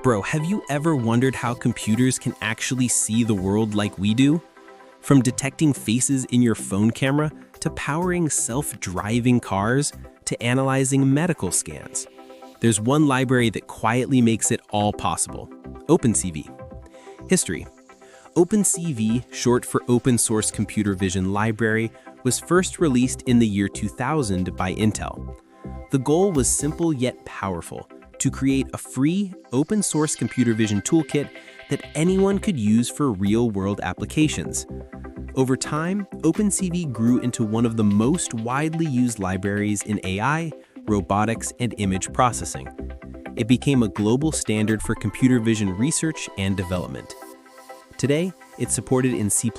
Bro, have you ever wondered how computers can actually see the world like we do? From detecting faces in your phone camera, to powering self-driving cars, to analyzing medical scans. There's one library that quietly makes it all possible: OpenCV. History. OpenCV, short for Open Source Computer Vision Library, was first released in the year 2000 by Intel. The goal was simple yet powerful: to create a free, open-source computer vision toolkit that anyone could use for real-world applications. Over time, OpenCV grew into one of the most widely used libraries in AI, robotics, and image processing. It became a global standard for computer vision research and development. Today, it's supported in C++,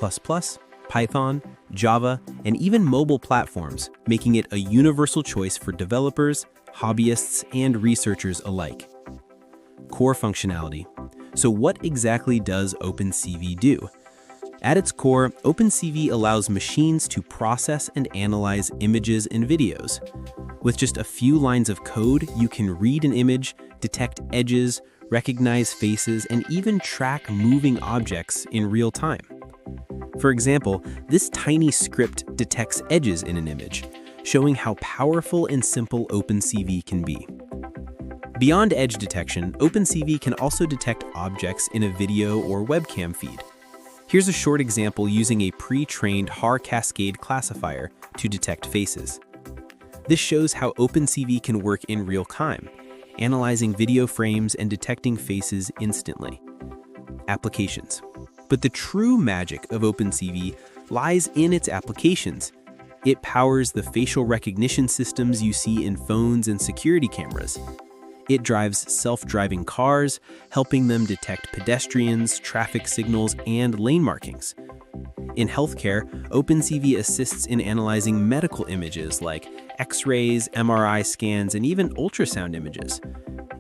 Python, Java, and even mobile platforms, making it a universal choice for developers, hobbyists, and researchers alike. Core functionality. So what exactly does OpenCV do? At its core, OpenCV allows machines to process and analyze images and videos. With just a few lines of code, you can read an image, detect edges, recognize faces, and even track moving objects in real time. For example, this tiny script detects edges in an image, showing how powerful and simple OpenCV can be. Beyond edge detection, OpenCV can also detect objects in a video or webcam feed. Here's a short example using a pre-trained HAR cascade classifier to detect faces. This shows how OpenCV can work in real time, analyzing video frames and detecting faces instantly. Applications. But the true magic of OpenCV lies in its applications. It powers the facial recognition systems you see in phones and security cameras. It drives self-driving cars, helping them detect pedestrians, traffic signals, and lane markings. In healthcare, OpenCV assists in analyzing medical images like X-rays, MRI scans, and even ultrasound images.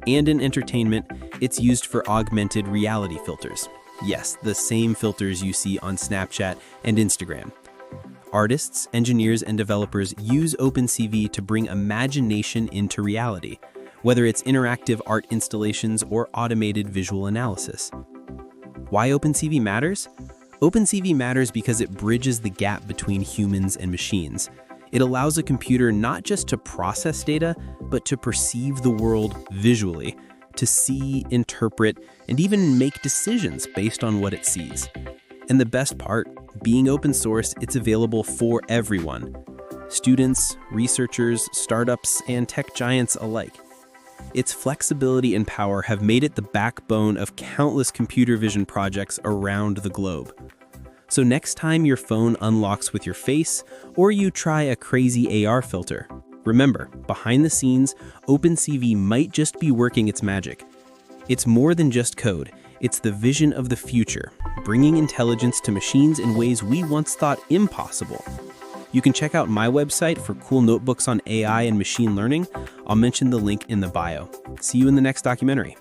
And in entertainment, it's used for augmented reality filters. Yes, the same filters you see on Snapchat and Instagram. Artists, engineers, and developers use OpenCV to bring imagination into reality, whether it's interactive art installations or automated visual analysis. Why OpenCV matters? OpenCV matters because it bridges the gap between humans and machines. It allows a computer not just to process data, but to perceive the world visually, to see, interpret, and even make decisions based on what it sees. And the best part, being open source, it's available for everyone: students, researchers, startups, and tech giants alike. Its flexibility and power have made it the backbone of countless computer vision projects around the globe. So next time your phone unlocks with your face, or you try a crazy AR filter, remember, behind the scenes, OpenCV might just be working its magic. It's more than just code. It's the vision of the future, bringing intelligence to machines in ways we once thought impossible. You can check out my website for cool notebooks on AI and machine learning. I'll mention the link in the bio. See you in the next documentary.